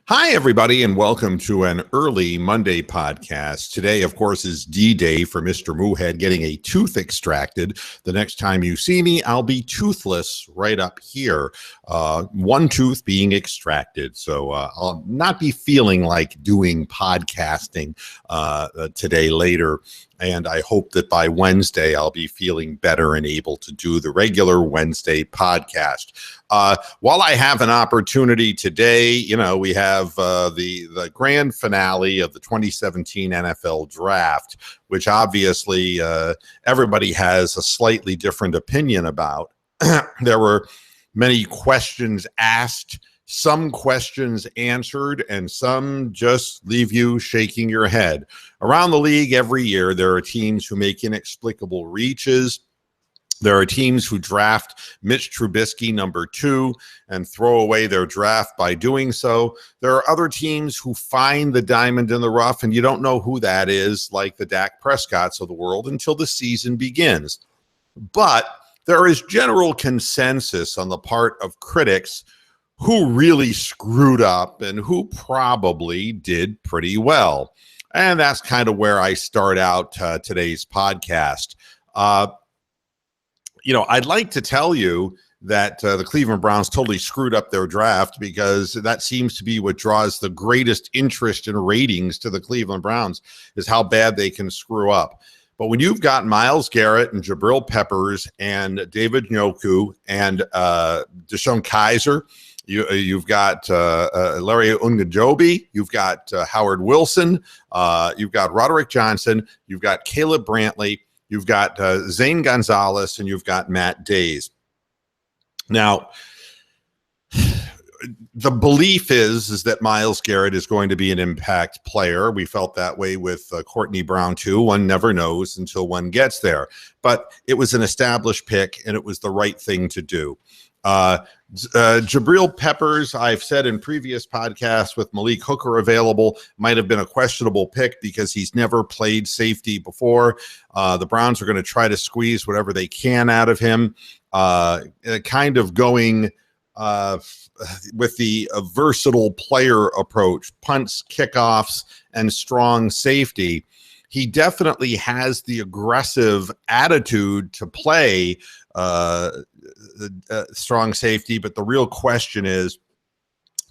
Hi, everybody, and welcome to an early Monday podcast. Today, of course, is D-Day for Mr. Moohead getting a tooth extracted. The next time you see me, I'll be toothless right up here, one tooth being extracted. So I'll not be feeling like doing podcasting today later. And I hope that by Wednesday, I'll be feeling better and able to do the regular Wednesday podcast. While I have an opportunity today, we have the grand finale of the 2017 NFL Draft, which obviously everybody has a slightly different opinion about. There were many questions asked, some questions answered, and some just leave you shaking your head. Around the league every year, there are teams who make inexplicable reaches. There are teams who draft Mitch Trubisky number 2 and throw away their draft by doing so. There are other teams who find the diamond in the rough, and you don't know who that is, like the Dak Prescotts of the world, until the season begins. But there is general consensus on the part of critics who really screwed up and who probably did pretty well. And that's kind of where I start out today's podcast. I'd like to tell you that the Cleveland Browns totally screwed up their draft, because that seems to be what draws the greatest interest in ratings to the Cleveland Browns, is how bad they can screw up. But when you've got Myles Garrett and Jabril Peppers and David Njoku and Deshaun Kaiser, you've got Larry Ogunjobi, you've got Howard Wilson, you've got Roderick Johnson, you've got Caleb Brantley, you've got Zane Gonzalez, and you've got Matt Days. Now, the belief is that Myles Garrett is going to be an impact player. We felt that way with Courtney Brown, too. One never knows until one gets there. But it was an established pick, and it was the right thing to do. Jabril Peppers, I've said in previous podcasts, with Malik Hooker available, might have been a questionable pick because he's never played safety before. The Browns are going to try to squeeze whatever they can out of him, kind of going with the versatile player approach, punts, kickoffs, and strong safety. He definitely has the aggressive attitude to play strong safety, but the real question is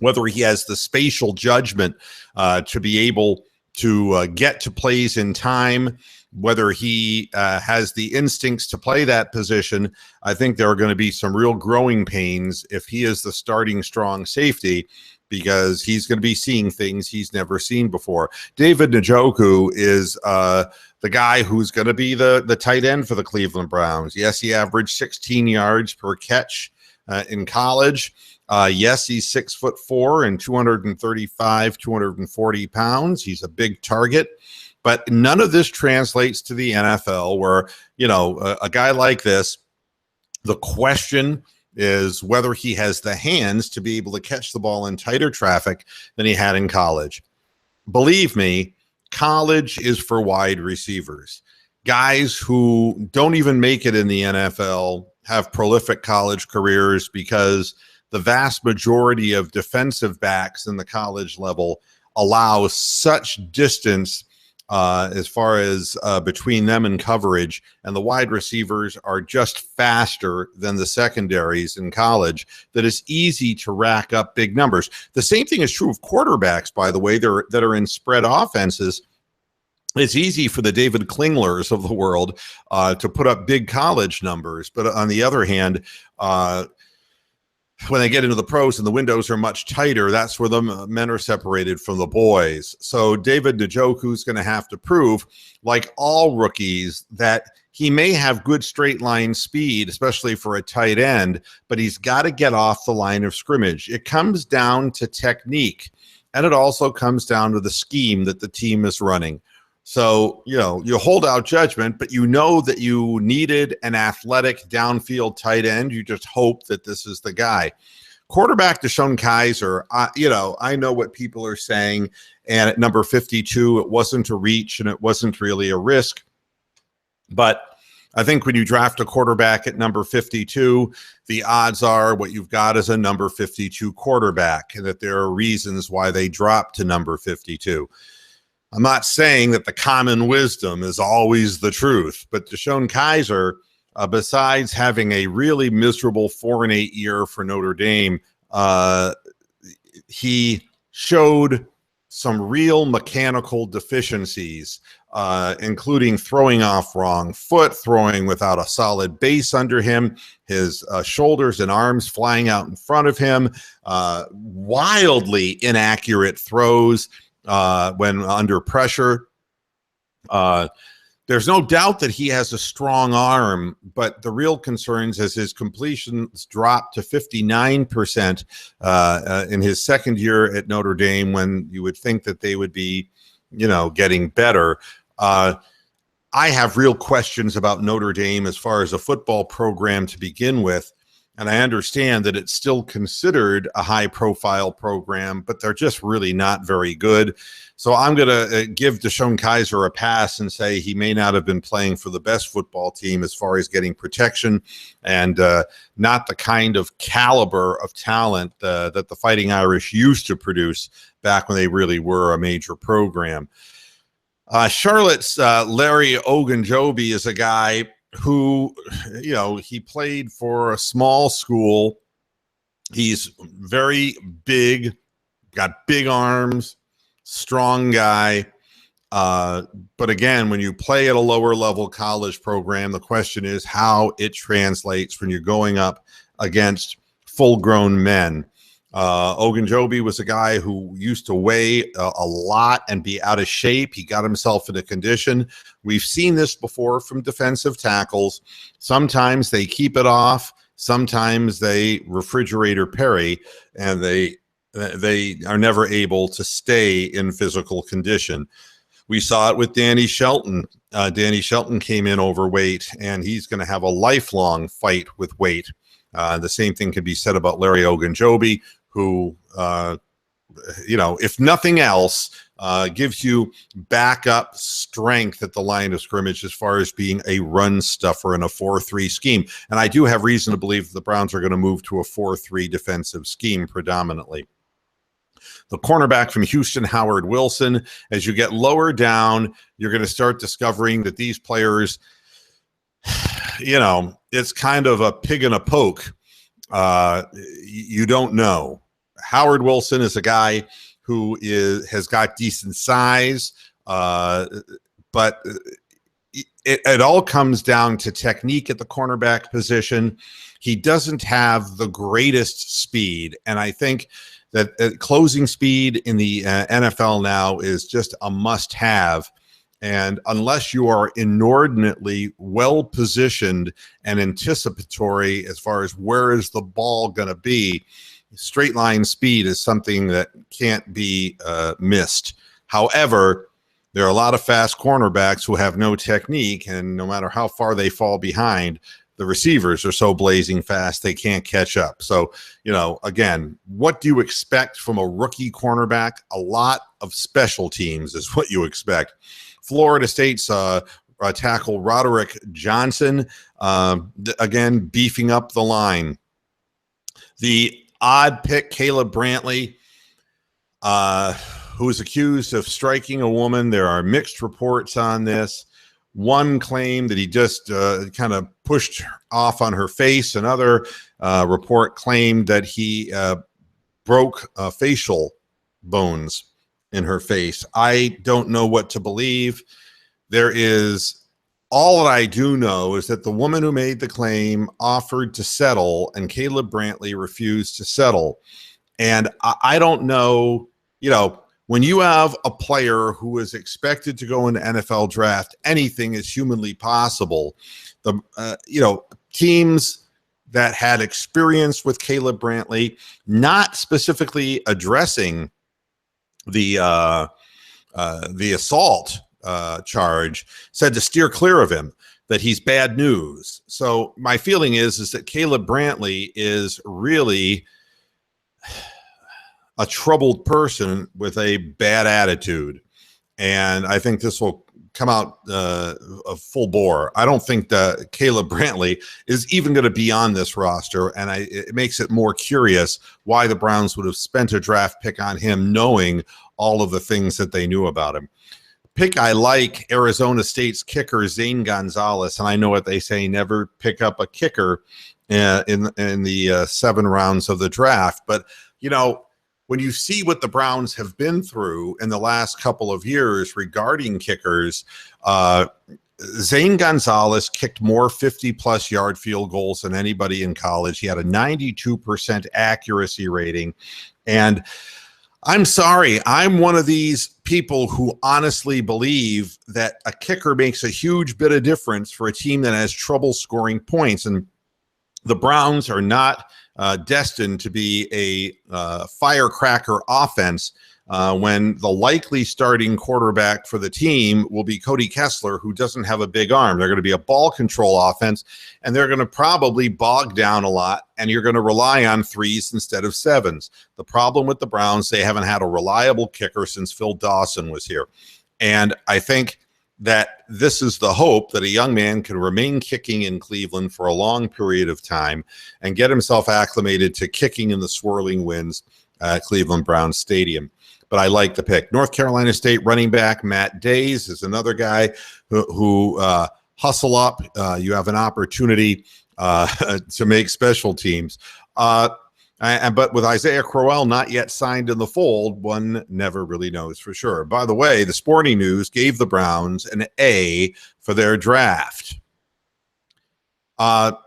whether he has the spatial judgment to be able to get to plays in time, whether he has the instincts to play that position. I think there are going to be some real growing pains if he is the starting strong safety, because he's going to be seeing things he's never seen before. David Njoku is the guy who's going to be the tight end for the Cleveland Browns. Yes, he averaged 16 yards per catch in college. Yes, he's 6'4" and 240 pounds. He's a big target. But none of this translates to the NFL, where, a guy like this, the question is whether he has the hands to be able to catch the ball in tighter traffic than he had in college. Believe me, college is for wide receivers. Guys who don't even make it in the NFL have prolific college careers, because the vast majority of defensive backs in the college level allow such distance as far as between them and coverage, and the wide receivers are just faster than the secondaries in college, that it's easy to rack up big numbers. The same thing is true of quarterbacks, by the way, that are in spread offenses. It's easy for the David Klinglers of the world to put up big college numbers, but on the other hand, when they get into the pros and the windows are much tighter, that's where the men are separated from the boys. So David Njoku is going to have to prove, like all rookies, that he may have good straight line speed, especially for a tight end, but he's got to get off the line of scrimmage. It comes down to technique, and it also comes down to the scheme that the team is running. So, you hold out judgment, but you know that you needed an athletic downfield tight end. You just hope that this is the guy. Quarterback Deshaun Kaiser, I know what people are saying. And at number 52, it wasn't a reach and it wasn't really a risk. But I think when you draft a quarterback at number 52, the odds are what you've got is a number 52 quarterback, and that there are reasons why they drop to number 52. I'm not saying that the common wisdom is always the truth, but DeShone Kizer, besides having a really miserable 4-8 year for Notre Dame, he showed some real mechanical deficiencies, including throwing off wrong foot, throwing without a solid base under him, his shoulders and arms flying out in front of him, wildly inaccurate throws when under pressure. There's no doubt that he has a strong arm, but the real concerns is his completions dropped to 59% in his second year at Notre Dame, when you would think that they would be, getting better. I have real questions about Notre Dame as far as a football program to begin with. And I understand that it's still considered a high-profile program, but they're just really not very good. So I'm going to give DeShone Kizer a pass and say he may not have been playing for the best football team as far as getting protection, and not the kind of caliber of talent that the Fighting Irish used to produce back when they really were a major program. Charlotte's Larry Ogunjobi is a guy who, he played for a small school. He's very big, got big arms, strong guy. But again, when you play at a lower level college program, the question is how it translates when you're going up against full-grown men. Ogunjobi was a guy who used to weigh a lot and be out of shape. He got himself into condition. We've seen this before from defensive tackles. Sometimes they keep it off. Sometimes they refrigerator Perry, and they are never able to stay in physical condition. We saw it with Danny Shelton. Danny Shelton came in overweight, and he's going to have a lifelong fight with weight. The same thing can be said about Larry Ogunjobi, who, if nothing else, gives you backup strength at the line of scrimmage as far as being a run stuffer in a 4-3 scheme. And I do have reason to believe the Browns are going to move to a 4-3 defensive scheme predominantly. The cornerback from Houston, Howard Wilson, as you get lower down, you're going to start discovering that these players, it's kind of a pig in a poke. You don't know. Howard Wilson is a guy who has got decent size, but it all comes down to technique at the cornerback position. He doesn't have the greatest speed, and I think that closing speed in the NFL now is just a must-have. And unless you are inordinately well-positioned and anticipatory as far as where is the ball going to be, straight line speed is something that can't be missed. However, there are a lot of fast cornerbacks who have no technique, and no matter how far they fall behind, the receivers are so blazing fast they can't catch up. So, again, what do you expect from a rookie cornerback? A lot of special teams is what you expect. Florida State's tackle Roderick Johnson, again, beefing up the line. The odd pick, Caleb Brantley, who is accused of striking a woman. There are mixed reports on this. One claim that he just kind of pushed off on her face. Another report claimed that he broke facial bones in her face. I don't know what to believe. All that I do know is that the woman who made the claim offered to settle, and Caleb Brantley refused to settle. And I don't know, when you have a player who is expected to go in the NFL draft, anything is humanly possible. Teams that had experience with Caleb Brantley, not specifically addressing the assault charge, said to steer clear of him, that he's bad news. So my feeling is that Caleb Brantley is really a troubled person with a bad attitude. And I think this will come out a full bore. I don't think that Caleb Brantley is even going to be on this roster, and it makes it more curious why the Browns would have spent a draft pick on him, knowing all of the things that they knew about him. Pick I like Arizona State's kicker Zane Gonzalez, and I know what they say: never pick up a kicker in the 7 rounds of the draft. But you know, when you see what the Browns have been through in the last couple of years regarding kickers, Zane Gonzalez kicked more 50-plus yard field goals than anybody in college. He had a 92% accuracy rating. And I'm sorry, I'm one of these people who honestly believe that a kicker makes a huge bit of difference for a team that has trouble scoring points. And the Browns are not destined to be a firecracker offense when the likely starting quarterback for the team will be Cody Kessler, who doesn't have a big arm. They're going to be a ball control offense, and they're going to probably bog down a lot, and you're going to rely on 3s instead of 7s. The problem with the Browns, they haven't had a reliable kicker since Phil Dawson was here. And I think that this is the hope that a young man can remain kicking in Cleveland for a long period of time and get himself acclimated to kicking in the swirling winds at Cleveland Browns Stadium. But I like the pick. North Carolina State running back Matt Days is another guy who hustle up. You have an opportunity to make special teams. But with Isaiah Crowell not yet signed in the fold, one never really knows for sure. By the way, the Sporting News gave the Browns an A for their draft. The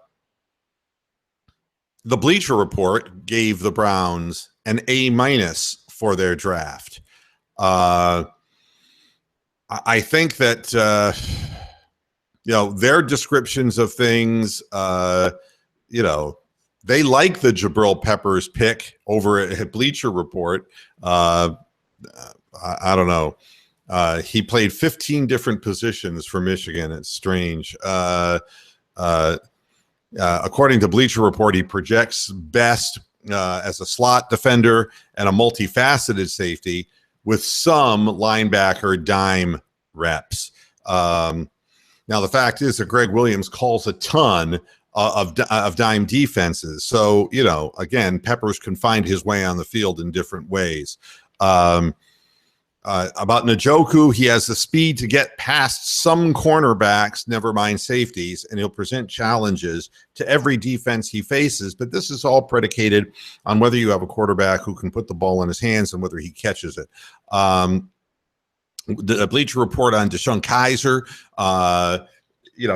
Bleacher Report gave the Browns an A- for their draft. I think that their descriptions of things, they like the Jabril Peppers pick over at Bleacher Report. I don't know. He played 15 different positions for Michigan. It's strange. According to Bleacher Report, he projects best as a slot defender and a multifaceted safety with some linebacker dime reps. Now, the fact is that Greg Williams calls a ton of dime defenses. So, again, Peppers can find his way on the field in different ways. About Njoku, he has the speed to get past some cornerbacks, never mind safeties, and he'll present challenges to every defense he faces. But this is all predicated on whether you have a quarterback who can put the ball in his hands and whether he catches it. The Bleacher Report on Deshaun Kaiser,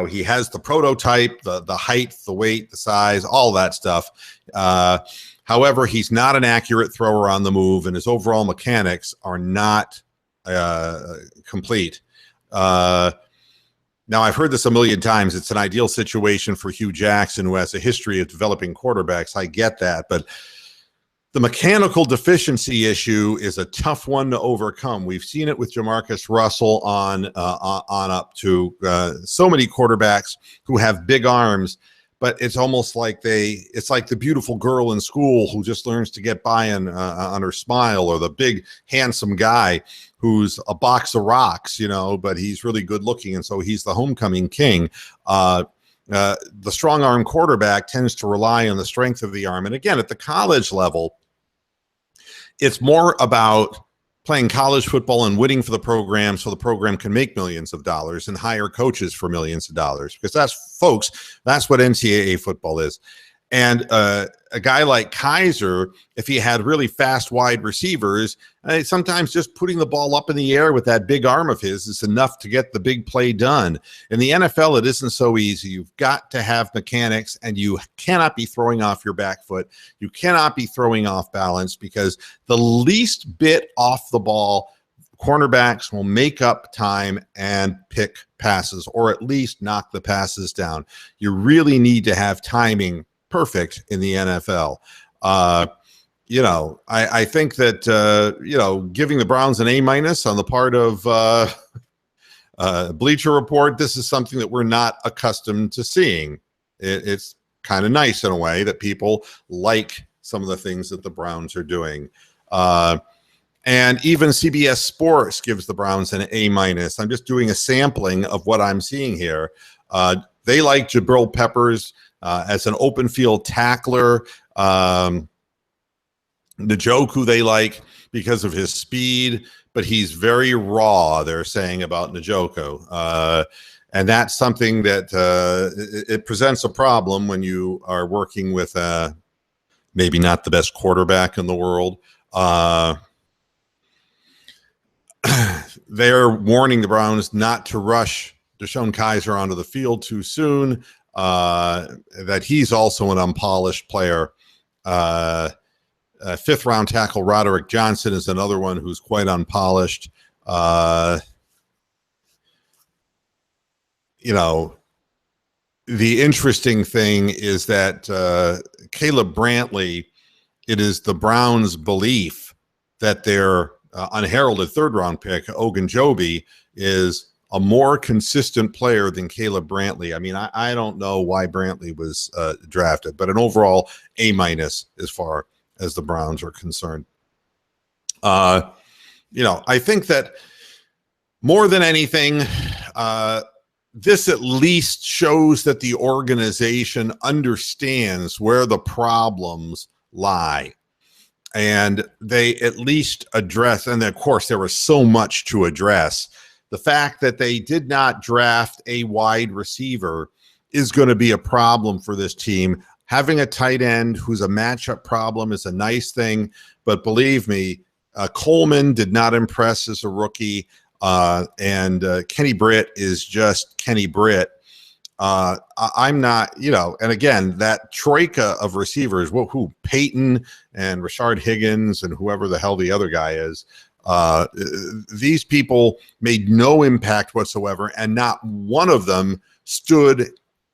he has the prototype, the height, the weight, the size, all that stuff. However, he's not an accurate thrower on the move, and his overall mechanics are not complete. Now, I've heard this a million times. It's an ideal situation for Hugh Jackson, who has a history of developing quarterbacks. I get that, but the mechanical deficiency issue is a tough one to overcome. We've seen it with Jamarcus Russell on up to so many quarterbacks who have big arms, but it's almost like it's like the beautiful girl in school who just learns to get by on her smile, or the big handsome guy who's a box of rocks, but he's really good looking, and so he's the homecoming king. The strong arm quarterback tends to rely on the strength of the arm. And again, at the college level, it's more about playing college football and winning for the program so the program can make millions of dollars and hire coaches for millions of dollars. Because that's what NCAA football is. And a guy like Kaiser, if he had really fast wide receivers, sometimes just putting the ball up in the air with that big arm of his is enough to get the big play done. In the NFL, it isn't so easy. You've got to have mechanics, and you cannot be throwing off your back foot. You cannot be throwing off balance, because the least bit off the ball, cornerbacks will make up time and pick passes, or at least knock the passes down. You really need to have timing perfect in the NFL. I think that, giving the Browns an A- on the part of Bleacher Report, this is something that we're not accustomed to seeing. It's kind of nice in a way that people like some of the things that the Browns are doing. And even CBS Sports gives the Browns an A-. I'm just doing a sampling of what I'm seeing here. They like Jabril Peppers as an open field tackler. Njoku they like because of his speed, but he's very raw, they're saying about Njoku. And that's something that it presents a problem when you are working with maybe not the best quarterback in the world. They're warning the Browns not to rush Deshaun Kaiser onto the field too soon, that he's also an unpolished player. Fifth-round tackle Roderick Johnson is another one who's quite unpolished. The interesting thing is that Caleb Brantley, it is the Browns' belief that their unheralded third-round pick, Ogunjobi, is a more consistent player than Caleb Brantley. I mean, I don't know why Brantley was drafted, but an overall A- as far as the Browns are concerned. I think that more than anything, this at least shows that the organization understands where the problems lie. And they at least address, and of course, there was so much to address. The fact that they did not draft a wide receiver is going to be a problem for this team. Having a tight end who's a matchup problem is a nice thing, but believe me, Coleman did not impress as a rookie, and Kenny Britt is just Kenny Britt. I'm not, and again, that troika of receivers, who Peyton and Rashard Higgins and whoever the hell the other guy is, these people made no impact whatsoever, and not one of them stood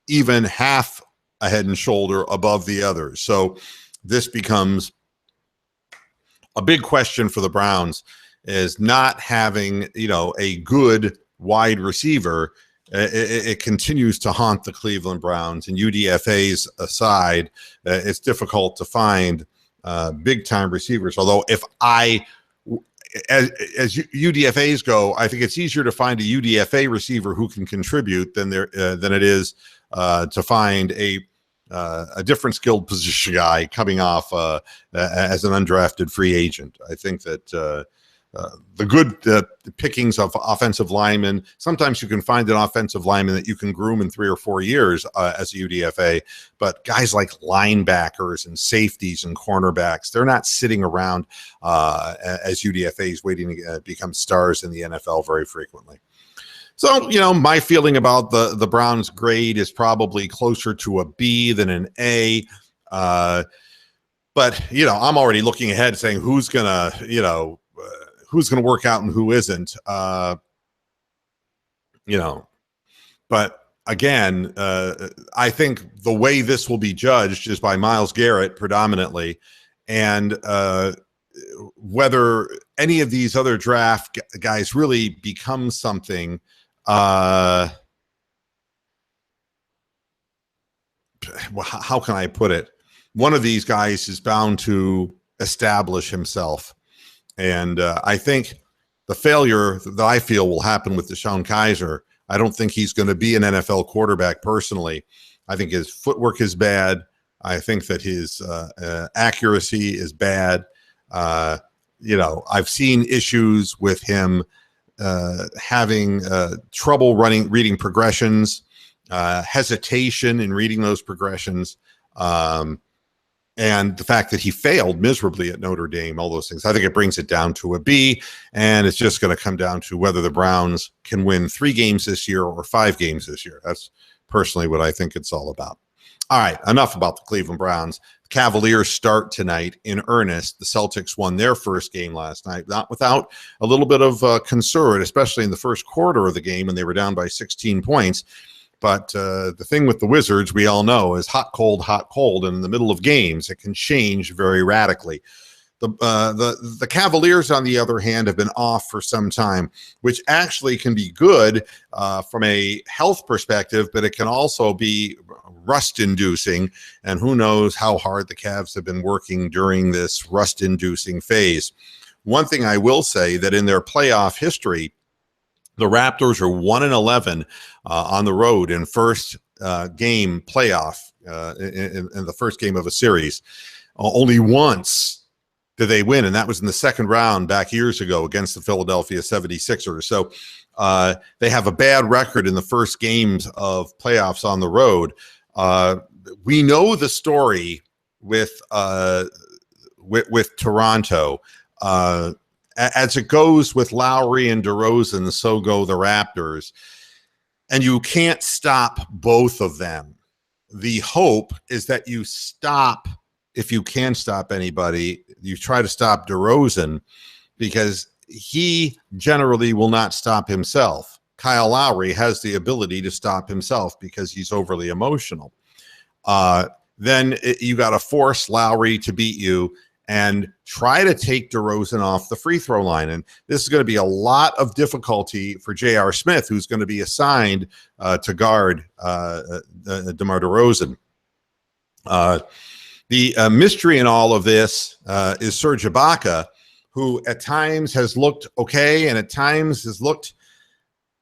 even half a head and shoulder above the others. So this becomes a big question for the Browns, is not having, a good wide receiver. It continues to haunt the Cleveland Browns, and UDFAs aside, it's difficult to find big time receivers. Although as UDFAs go, I think it's easier to find a UDFA receiver who can contribute than it is to find a different skilled position guy coming off as an undrafted free agent. I think that the good pickings of offensive linemen, sometimes you can find an offensive lineman that you can groom in 3 or 4 years as a UDFA, but guys like linebackers and safeties and cornerbacks, they're not sitting around as UDFAs waiting to become stars in the NFL very frequently. So, my feeling about the Browns grade is probably closer to a B than an A. But, I'm already looking ahead saying who's going to work out and who isn't, but again, I think the way this will be judged is by Myles Garrett predominantly, and whether any of these other draft guys really become something. How can I put it? One of these guys is bound to establish himself. And I think the failure that I feel will happen with Deshaun Kaiser, I don't think he's going to be an NFL quarterback personally. I think his footwork is bad. I think that his accuracy is bad. I've seen issues with him having trouble reading progressions, hesitation in reading those progressions, and the fact that he failed miserably at Notre Dame, all those things. I think it brings it down to a B, and it's just going to come down to whether the Browns can win 3 games this year or 5 games this year. That's personally what I think it's all about. All right, enough about the Cleveland Browns. The Cavaliers start tonight in earnest. The Celtics won their first game last night, not without a little bit of concern, especially in the first quarter of the game when they were down by 16 points. But the thing with the Wizards, we all know, is hot, cold, and in the middle of games, it can change very radically. The Cavaliers, on the other hand, have been off for some time, which actually can be good from a health perspective, but it can also be rust-inducing, and who knows how hard the Cavs have been working during this rust-inducing phase. one thing I will say that in their playoff history, the Raptors are 1-11 on the road in first game playoff in the first game of a series. Only once did they win, and that was in the second round back years ago against the Philadelphia 76ers. So they have a bad record in the first games of playoffs on the road. We know the story with Toronto. As it goes with Lowry and DeRozan, so go the Raptors. And you can't stop both of them. The hope is that you stop, if you can stop anybody, you try to stop DeRozan, because he generally will not stop himself. Kyle Lowry has the ability to stop himself because he's overly emotional. Then you got to force Lowry to beat you and try to take DeRozan off the free throw line. And this is going to be a lot of difficulty for J.R. Smith, who's going to be assigned to guard DeMar DeRozan. The mystery in all of this is Serge Ibaka, who at times has looked okay and at times has looked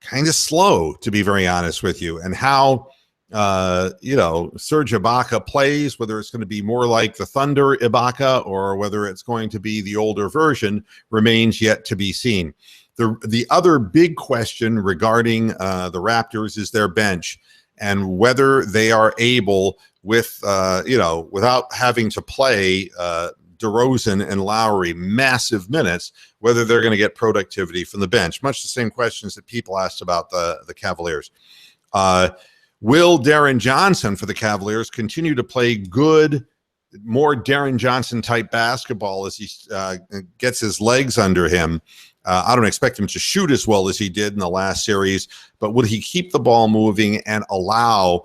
kind of slow, to be very honest with you, and how Serge Ibaka plays, whether it's going to be more like the Thunder Ibaka or whether it's going to be the older version, remains yet to be seen. The other big question regarding the Raptors is their bench and whether they are able, without having to play DeRozan and Lowry massive minutes, whether they're going to get productivity from the bench. Much the same questions that people asked about the Cavaliers. Will Darren Johnson for the Cavaliers continue to play good, more Darren Johnson type basketball as he gets his legs under him? I don't expect him to shoot as well as he did in the last series, but would he keep the ball moving and allow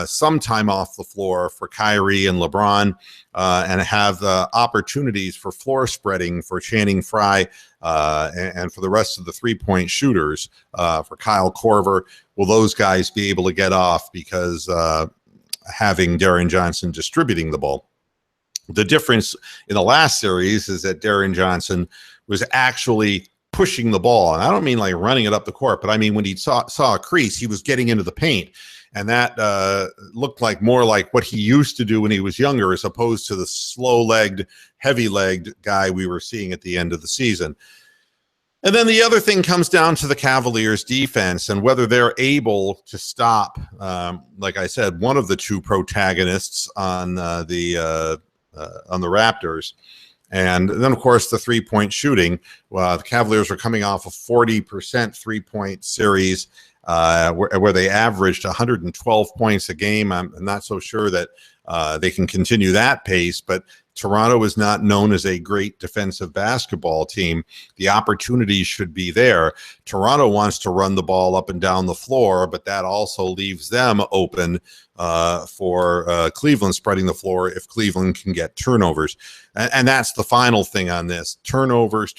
some time off the floor for Kyrie and LeBron and have opportunities for floor spreading for Channing Frye and for the rest of the three-point shooters, for Kyle Korver? Will those guys be able to get off because having Darren Johnson distributing the ball? The difference in the last series is that Darren Johnson was actually pushing the ball. And I don't mean like running it up the court, but I mean when he saw a crease, he was getting into the paint. And that looked like more like what he used to do when he was younger, as opposed to the slow-legged, heavy-legged guy we were seeing at the end of the season. And then the other thing comes down to the Cavaliers' defense and whether they're able to stop, like I said, one of the two protagonists on the Raptors. And then, of course, the three-point shooting. The Cavaliers are coming off a 40% three-point series where they averaged 112 points a game. I'm not so sure that they can continue that pace, but Toronto is not known as a great defensive basketball team. The opportunities should be there. Toronto wants to run the ball up and down the floor, but that also leaves them open for Cleveland spreading the floor if Cleveland can get turnovers. And that's the final thing on this. Turnovers.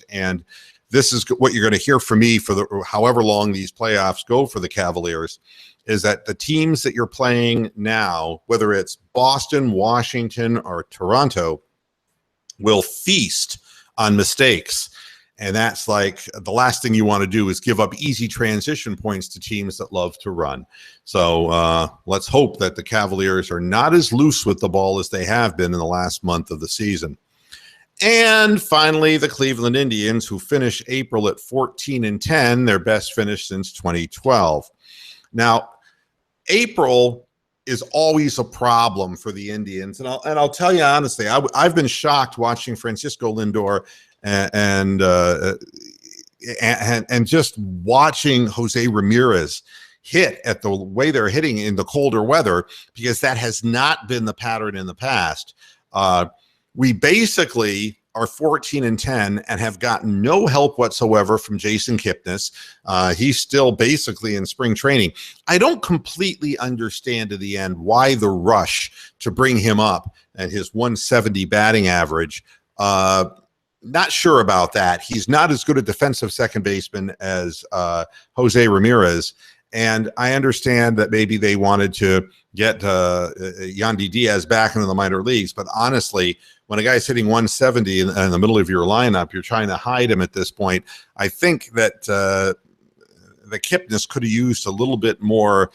And this is what you're going to hear from me for however long these playoffs go for the Cavaliers, is that the teams that you're playing now, whether it's Boston, Washington, or Toronto, will feast on mistakes. And that's like the last thing you want to do is give up easy transition points to teams that love to run. So let's hope that the Cavaliers are not as loose with the ball as they have been in the last month of the season. And finally, the Cleveland Indians, who finished April at 14-10, their best finish since 2012. Now, April is always a problem for the Indians, and I'll tell you honestly, I've been shocked watching Francisco Lindor and just watching Jose Ramirez hit at the way they're hitting in the colder weather, because that has not been the pattern in the past. We basically are 14-10 and have gotten no help whatsoever from Jason Kipnis. He's still basically in spring training. I don't completely understand to the end why the rush to bring him up at his 170 batting average. Not sure about that. He's not as good a defensive second baseman as Jose Ramirez. And I understand that maybe they wanted to get Yandy Diaz back into the minor leagues. But honestly, when a guy's hitting 170 in the middle of your lineup, you're trying to hide him at this point. I think that the Kipnis could have used a little bit more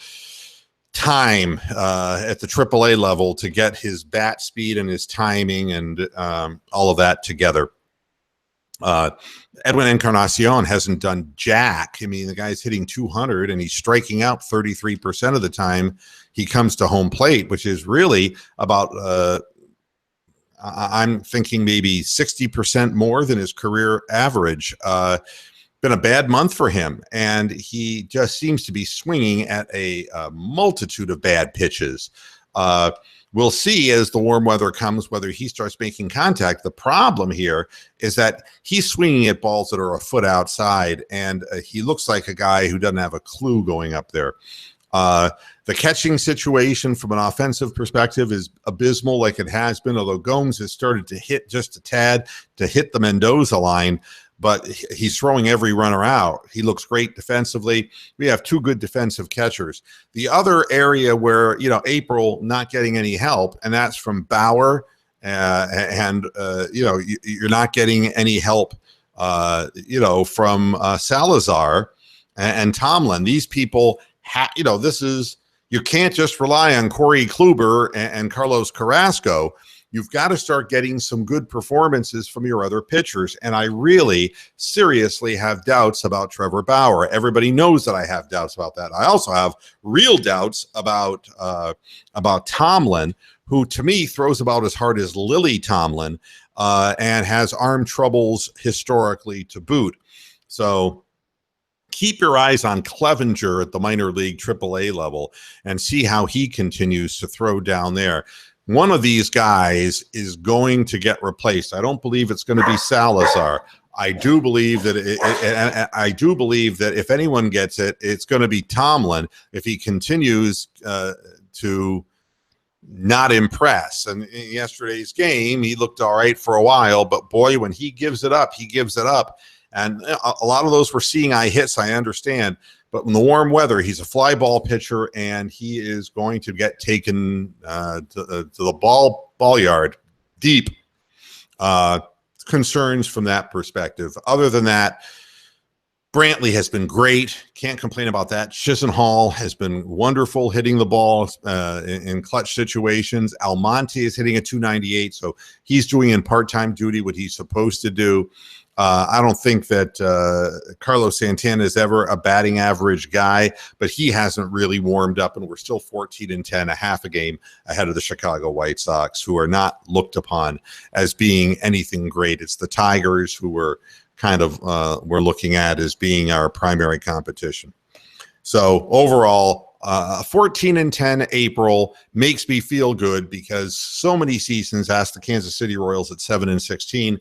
time at the AAA level to get his bat speed and his timing and all of that together. Edwin Encarnacion hasn't done jack. I mean, the guy's hitting 200 and he's striking out 33% of the time he comes to home plate, which is really about, I'm thinking maybe 60% more than his career average. Been a bad month for him, and he just seems to be swinging at a multitude of bad pitches. We'll see as the warm weather comes whether he starts making contact. The problem here is that he's swinging at balls that are a foot outside, and he looks like a guy who doesn't have a clue going up there. The catching situation from an offensive perspective is abysmal like it has been, although Gomes has started to hit just a tad to hit the Mendoza line. But he's throwing every runner out. He looks great defensively. We have two good defensive catchers. The other area where, April not getting any help, and that's from Bauer, you're not getting any help, from Salazar and Tomlin. These people, you can't just rely on Corey Kluber and Carlos Carrasco. You've got to start getting some good performances from your other pitchers. And I really seriously have doubts about Trevor Bauer. Everybody knows that I have doubts about that. I also have real doubts about Tomlin, who to me throws about as hard as Lily Tomlin and has arm troubles historically to boot. So keep your eyes on Clevenger at the minor league AAA level and see how he continues to throw down there. One of these guys is going to get replaced. I don't believe it's going to be Salazar. I do believe that if anyone gets it, it's going to be Tomlin if he continues to not impress. And in yesterday's game, he looked all right for a while, but boy, when he gives it up, he gives it up. And a lot of those were seeing eye hits, I understand. But in the warm weather, he's a fly ball pitcher, and he is going to get taken to the ball yard deep. Concerns from that perspective. Other than that, Brantley has been great. Can't complain about that. Chisenhall has been wonderful hitting the ball in clutch situations. Almonte is hitting a 298, so he's doing in part-time duty what he's supposed to do. I don't think that Carlos Santana is ever a batting average guy, but he hasn't really warmed up, and we're still 14-10, a half a game ahead of the Chicago White Sox, who are not looked upon as being anything great. It's the Tigers who we're looking at as being our primary competition. So overall, 14-10 April makes me feel good because so many seasons ask the Kansas City Royals at 7-16.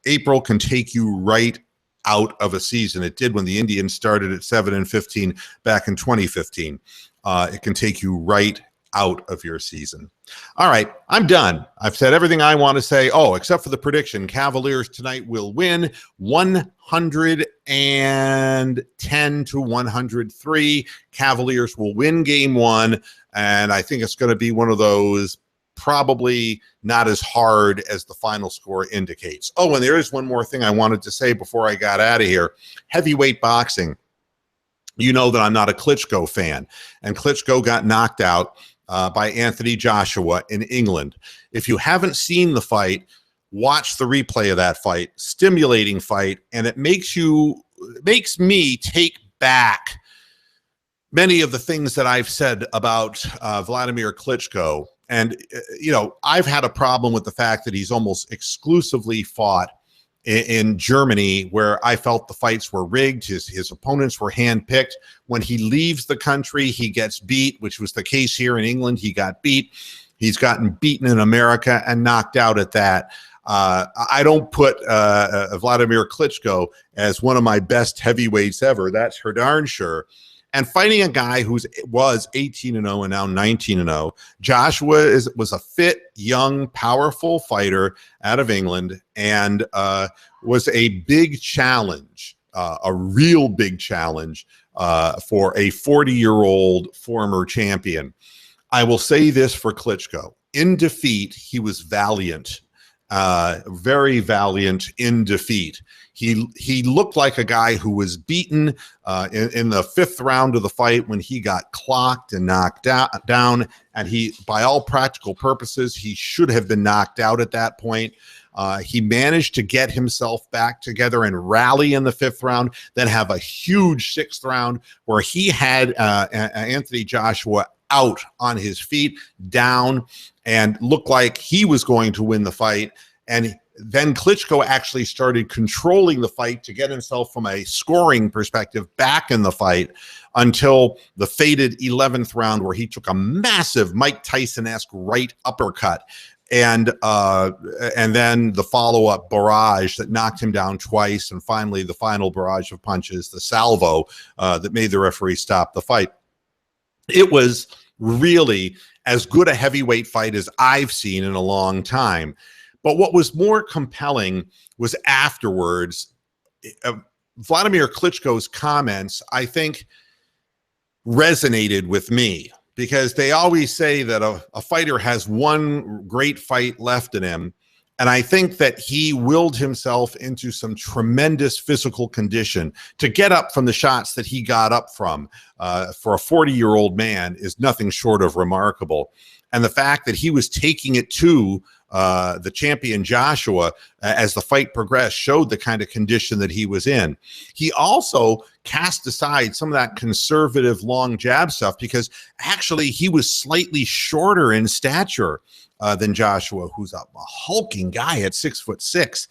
April can take you right out of a season. It did when the Indians started at 7-15 back in 2015. It can take you right out of your season. All right, I'm done. I've said everything I want to say. Oh, except for the prediction. Cavaliers tonight will win 110-103. Cavaliers will win game one, and I think it's going to be one of those probably not as hard as the final score indicates. Oh, and there is one more thing I wanted to say before I got out of here. Heavyweight boxing. You know that I'm not a Klitschko fan, and Klitschko got knocked out by Anthony Joshua in England. If you haven't seen the fight, watch the replay of that fight. Stimulating fight, and it makes me take back many of the things that I've said about Vladimir Klitschko. And, I've had a problem with the fact that he's almost exclusively fought in Germany, where I felt the fights were rigged. His opponents were handpicked. When he leaves the country, he gets beat, which was the case here in England. He got beat. He's gotten beaten in America and knocked out at that. I don't put Vladimir Klitschko as one of my best heavyweights ever. That's for darn sure. And fighting a guy who was 18-0 and now 19-0, Joshua was a fit, young, powerful fighter out of England, and was a big challenge, a real big challenge for a 40-year-old former champion. I will say this for Klitschko. in defeat, he was valiant, very valiant in defeat. He looked like a guy who was beaten in the 5th round of the fight when he got clocked and knocked down. And he, by all practical purposes, he should have been knocked out at that point. He managed to get himself back together and rally in the 5th round, then have a huge 6th round where he had Anthony Joshua out on his feet, down, and looked like he was going to win the fight. And then Klitschko actually started controlling the fight to get himself from a scoring perspective back in the fight until the fated 11th round, where he took a massive Mike Tyson-esque right uppercut. And then the follow-up barrage that knocked him down twice, and finally the final barrage of punches, the salvo that made the referee stop the fight. It was really as good a heavyweight fight as I've seen in a long time. But what was more compelling was afterwards, Vladimir Klitschko's comments, I think, resonated with me, because they always say that a fighter has one great fight left in him. And I think that he willed himself into some tremendous physical condition to get up from the shots that he got up from. For a 40-year-old man is nothing short of remarkable. And the fact that he was taking it to the champion Joshua as the fight progressed showed the kind of condition that he was in. He also cast aside some of that conservative long jab stuff, because actually he was slightly shorter in stature than Joshua, who's a hulking guy at 6'6".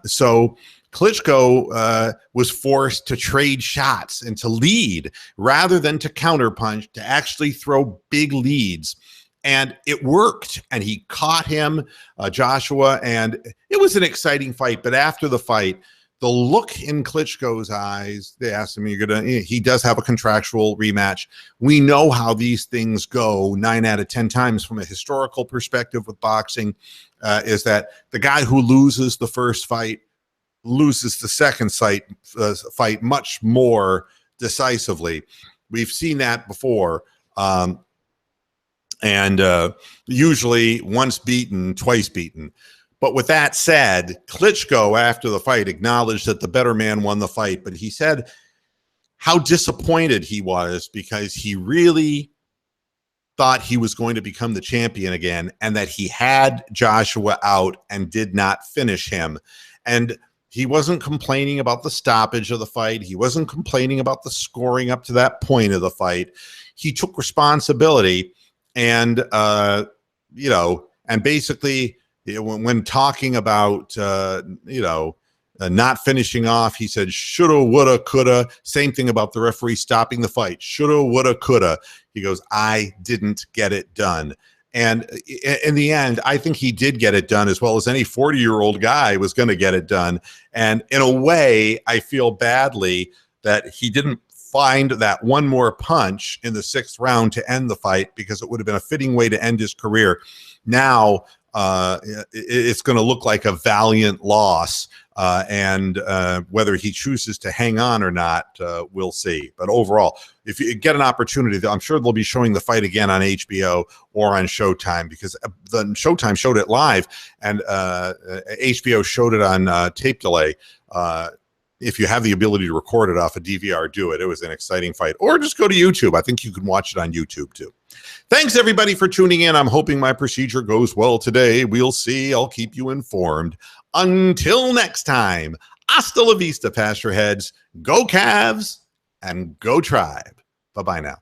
So Klitschko was forced to trade shots and to lead rather than to counterpunch, to actually throw big leads. And it worked, and he caught him, Joshua, and it was an exciting fight. But after the fight, the look in Klitschko's eyes, they asked him, he does have a contractual rematch. We know how these things go 9 out of 10 times from a historical perspective with boxing, is that the guy who loses the first fight loses the second fight much more decisively. We've seen that before. And usually once beaten, twice beaten. But with that said, Klitschko, after the fight, acknowledged that the better man won the fight. But he said how disappointed he was, because he really thought he was going to become the champion again, and that he had Joshua out and did not finish him. And he wasn't complaining about the stoppage of the fight. He wasn't complaining about the scoring up to that point of the fight. He took responsibility. And, and basically, when talking about, not finishing off, he said, shoulda, woulda, coulda. Same thing about the referee stopping the fight. Shoulda, woulda, coulda. He goes, I didn't get it done. And in the end, I think he did get it done as well as any 40-year-old guy was going to get it done. And in a way, I feel badly that he didn't find that one more punch in the 6th round to end the fight, because it would have been a fitting way to end his career. Now it's going to look like a valiant loss, and whether he chooses to hang on or not, we'll see. But overall, if you get an opportunity, I'm sure they'll be showing the fight again on HBO or on Showtime, because the Showtime showed it live, and HBO showed it on tape delay. If you have the ability to record it off a DVR, do it. It was an exciting fight. Or just go to YouTube. I think you can watch it on YouTube too. Thanks, everybody, for tuning in. I'm hoping my procedure goes well today. We'll see. I'll keep you informed. Until next time, hasta la vista, Pasture Heads. Go Cavs and go Tribe. Bye-bye now.